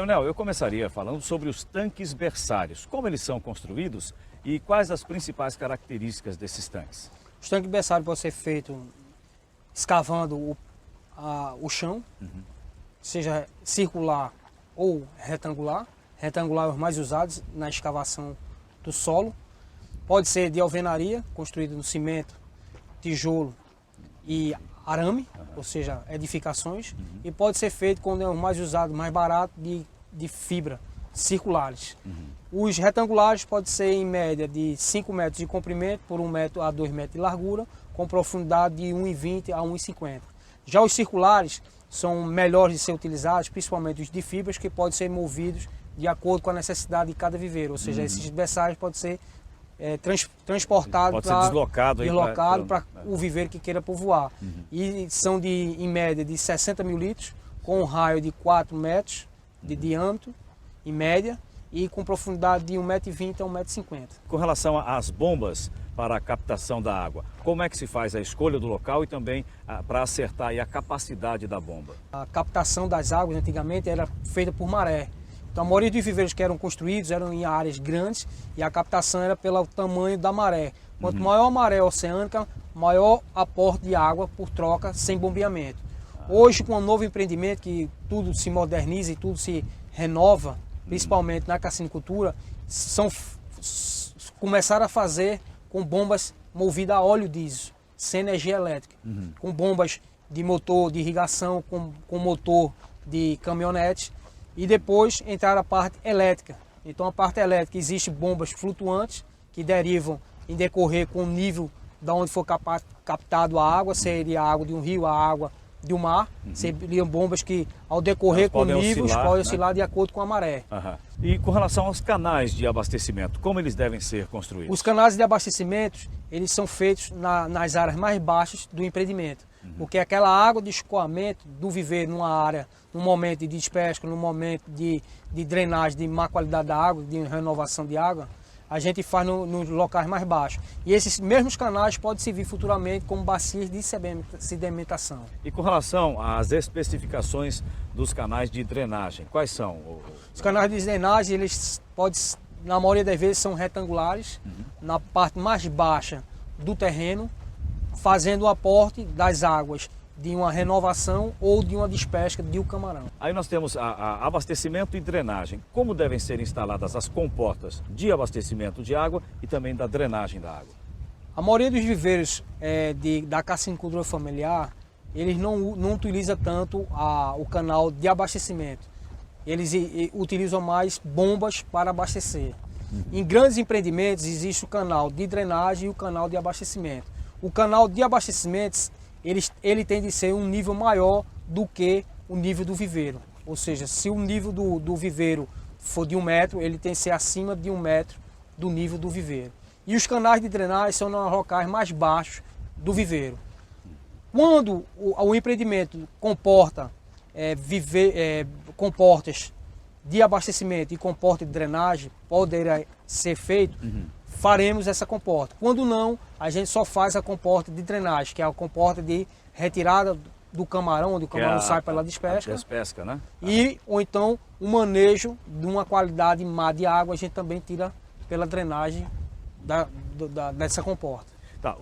Leonel, eu começaria falando sobre os tanques berçários. Como eles são construídos e quais as principais características desses tanques? Os tanques berçários podem ser feitos escavando o chão, seja circular ou retangular. Retangular é os mais usados na escavação do solo. Pode ser de alvenaria, construído no cimento, tijolo e arame, ou seja, edificações. E pode ser feito, quando é o mais usado, mais barato, de fibra, circulares. Os retangulares podem ser em média de 5 metros de comprimento por 1 metro a 2 metros de largura, com profundidade de 1,20 a 1,50. Já os circulares são melhores de ser utilizados, principalmente os de fibras, que podem ser movidos de acordo com a necessidade de cada viveiro. Ou seja, esses berçários podem ser transportados, pode ser deslocado para o viveiro que queira povoar. E são em média de 60 mil litros, com um raio de 4 metros de diâmetro, em média, e com profundidade de 1,20 m a 1,50 m. Com relação às bombas para a captação da água, como é que se faz a escolha do local e também para acertar aí a capacidade da bomba? A captação das águas antigamente era feita por maré. Então a maioria dos viveiros que eram construídos eram em áreas grandes e a captação era pelo tamanho da maré. Quanto maior a maré oceânica, maior aporte de água por troca sem bombeamento. Hoje, com o novo empreendimento, que tudo se moderniza e tudo se renova, principalmente na cassinicultura, começaram a fazer com bombas movidas a óleo diesel, sem energia elétrica, com bombas de motor de irrigação, com motor de caminhonete, e depois entraram a parte elétrica. Então a parte elétrica, existe bombas flutuantes que derivam em decorrer com o nível de onde for captado a água, seria a água de um rio, a água de um mar, seriam bombas que ao decorrer com níveis podem oscilar de acordo com a maré. E com relação aos canais de abastecimento, como eles devem ser construídos? Os canais de abastecimento, eles são feitos nas áreas mais baixas do empreendimento, porque aquela água de escoamento do viveiro numa área, no momento de despesca, no momento de drenagem, de má qualidade da água, de renovação de água, a gente faz nos locais mais baixos. E esses mesmos canais podem servir futuramente como bacias de sedimentação. E com relação às especificações dos canais de drenagem, quais são? Os canais de drenagem, eles podem, na maioria das vezes, são retangulares, na parte mais baixa do terreno, fazendo o aporte das águas de uma renovação ou de uma despesca de um camarão. Aí nós temos abastecimento e drenagem. Como devem ser instaladas as comportas de abastecimento de água e também da drenagem da água? A maioria dos viveiros da cassinicultura familiar, eles não utilizam tanto o canal de abastecimento. Eles utilizam mais bombas para abastecer. Em grandes empreendimentos existe o canal de drenagem e o canal de abastecimento. O canal de abastecimento, ele tem de ser um nível maior do que o nível do viveiro. Ou seja, se o nível do viveiro for de 1 metro, ele tem que ser acima de 1 metro do nível do viveiro. E os canais de drenagem são nos locais mais baixos do viveiro. Quando o empreendimento comporta comportas de abastecimento e comporta de drenagem, poderá ser feito, faremos essa comporta. Quando não, a gente só faz a comporta de drenagem, que é a comporta de retirada do camarão, onde o camarão sai pela despesca. Despesca, né? Ou então o manejo de uma qualidade má de água, a gente também tira pela drenagem dessa comporta. Tá,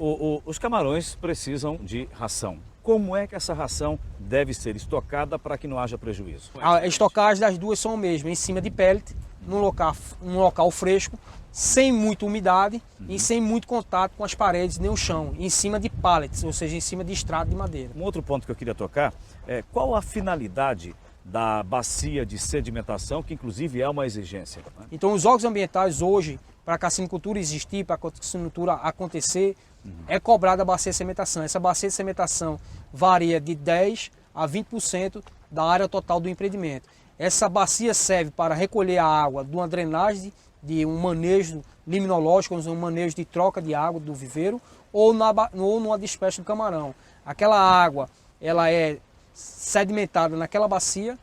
os camarões precisam de ração. Como é que essa ração deve ser estocada para que não haja prejuízo? A estocagem das duas são a mesma, em cima de pellet, num local fresco, sem muita umidade e sem muito contato com as paredes nem o chão, em cima de pallets, ou seja, em cima de estrado de madeira. Um outro ponto que eu queria tocar é qual a finalidade da bacia de sedimentação, que inclusive é uma exigência, né? Então os órgãos ambientais hoje, para a cassinicultura existir, para a cassinicultura acontecer, é cobrada a bacia de sedimentação. Essa bacia de sedimentação varia de 10% a 20% da área total do empreendimento. Essa bacia serve para recolher a água de uma drenagem, de um manejo liminológico, um manejo de troca de água do viveiro, ou numa despesca do camarão. Aquela água, ela é sedimentada naquela bacia,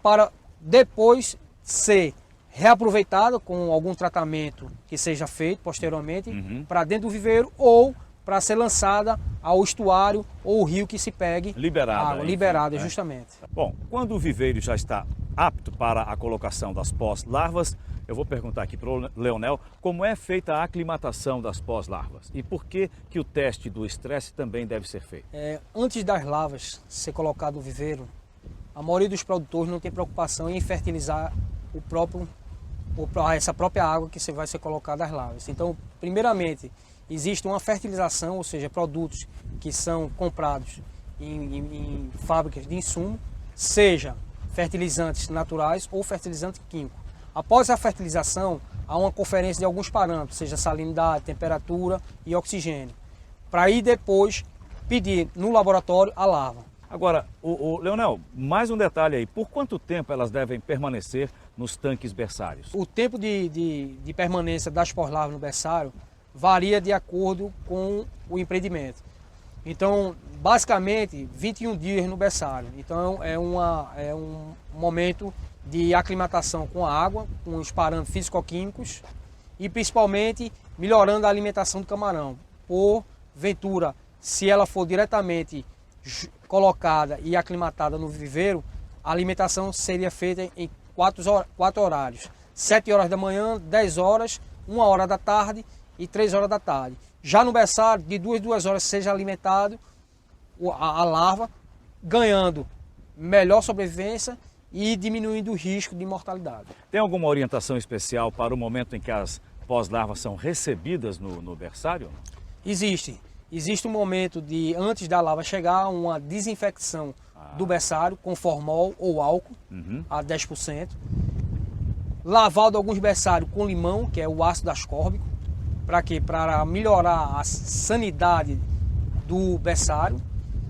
para depois ser reaproveitada com algum tratamento que seja feito posteriormente para dentro do viveiro, ou para ser lançada ao estuário ou o rio que se pegue liberada, água, liberada justamente. Bom, quando o viveiro já está apto para a colocação das pós-larvas, eu vou perguntar aqui para o Leonel como é feita a aclimatação das pós-larvas e por que o teste do estresse também deve ser feito. Antes das larvas ser colocado no viveiro, a maioria dos produtores não tem preocupação em fertilizar essa própria água que vai ser colocada as larvas. Então, primeiramente, existe uma fertilização, ou seja, produtos que são comprados em fábricas de insumo, seja fertilizantes naturais ou fertilizante químico. Após a fertilização, há uma conferência de alguns parâmetros, seja salinidade, temperatura e oxigênio, para aí depois pedir no laboratório a larva. Agora, o Leonel, mais um detalhe aí, por quanto tempo elas devem permanecer nos tanques berçários? O tempo de permanência das pós-larvas no berçário varia de acordo com o empreendimento. Então, basicamente, 21 dias no berçário. Então, é um momento de aclimatação com a água, com os parâmetros físico-químicos e principalmente melhorando a alimentação do camarão. Porventura, se ela for diretamente colocada e aclimatada no viveiro, a alimentação seria feita em 4 horários. 7 horas da manhã, 10 horas, 1 hora da tarde e 3 horas da tarde. Já no berçário, de 2 horas seja alimentado a larva, ganhando melhor sobrevivência e diminuindo o risco de mortalidade. Tem alguma orientação especial para o momento em que as pós-larvas são recebidas no berçário? Existe. Existe um momento antes da larva chegar, uma desinfecção do berçário com formol ou álcool a 10%. Lavado de alguns berçários com limão, que é o ácido ascórbico. Para quê? Para melhorar a sanidade do berçário.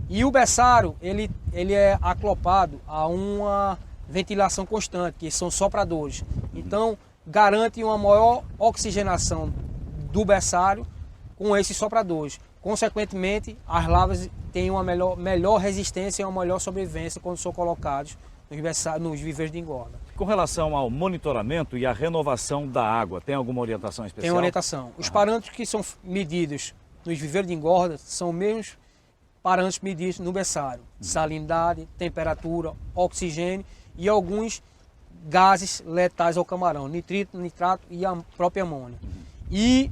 E o berçário, ele é acoplado a uma ventilação constante, que são sopradores. Então, garante uma maior oxigenação do berçário com esses sopradores. Consequentemente, as larvas têm uma melhor resistência e uma melhor sobrevivência quando são colocados nos viveiros de engorda. Com relação ao monitoramento e à renovação da água, tem alguma orientação especial? Tem orientação. Os parâmetros que são medidos nos viveiros de engorda são os mesmos parâmetros medidos no berçário. Salinidade, temperatura, oxigênio e alguns gases letais ao camarão, nitrito, nitrato e a própria amônia. E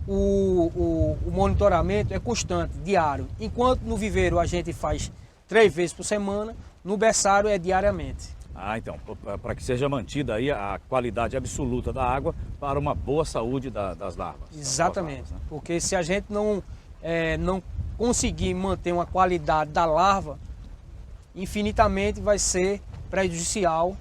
o monitoramento é constante, diário. Enquanto no viveiro a gente faz 3 vezes por semana, no berçário é diariamente. Então, para que seja mantida aí a qualidade absoluta da água para uma boa saúde das larvas. Exatamente, larvas, né? Porque se a gente não conseguir manter uma qualidade da larva, infinitamente vai ser prejudicial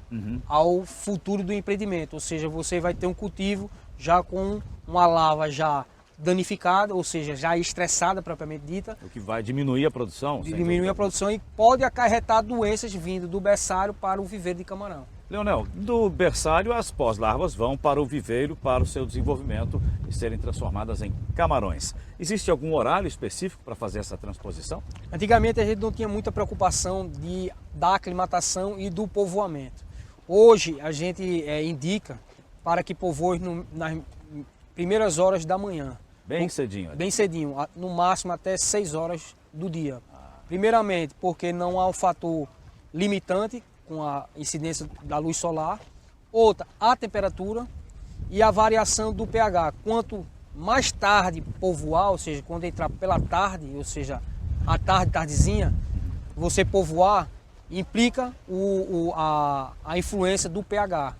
ao futuro do empreendimento. Ou seja, você vai ter um cultivo já com uma larva já danificada, ou seja, já estressada propriamente dita. O que vai diminuir a produção. Diminuir a produção e pode acarretar doenças vindo do berçário para o viveiro de camarão. Leonel, do berçário as pós-larvas vão para o viveiro para o seu desenvolvimento e serem transformadas em camarões. Existe algum horário específico para fazer essa transposição? Antigamente a gente não tinha muita preocupação da aclimatação e do povoamento. Hoje a gente indica para que povoe nas primeiras horas da manhã. Bem cedinho. Bem cedinho, no máximo até 6 horas do dia. Primeiramente porque não há um fator limitante com a incidência da luz solar. Outra, a temperatura e a variação do pH. Quanto mais tarde povoar, ou seja, quando entrar pela tarde, ou seja, a tardezinha, você povoar, implica a influência do pH.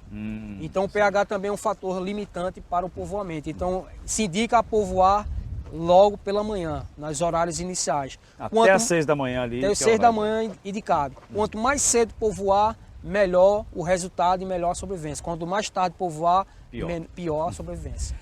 Então o pH também é um fator limitante para o povoamento. Então se indica a povoar logo pela manhã, nos horários iniciais. Até às 6 da manhã ali. Até às 6 da manhã indicado. Quanto mais cedo povoar, melhor o resultado e melhor a sobrevivência. Quanto mais tarde povoar, pior a sobrevivência.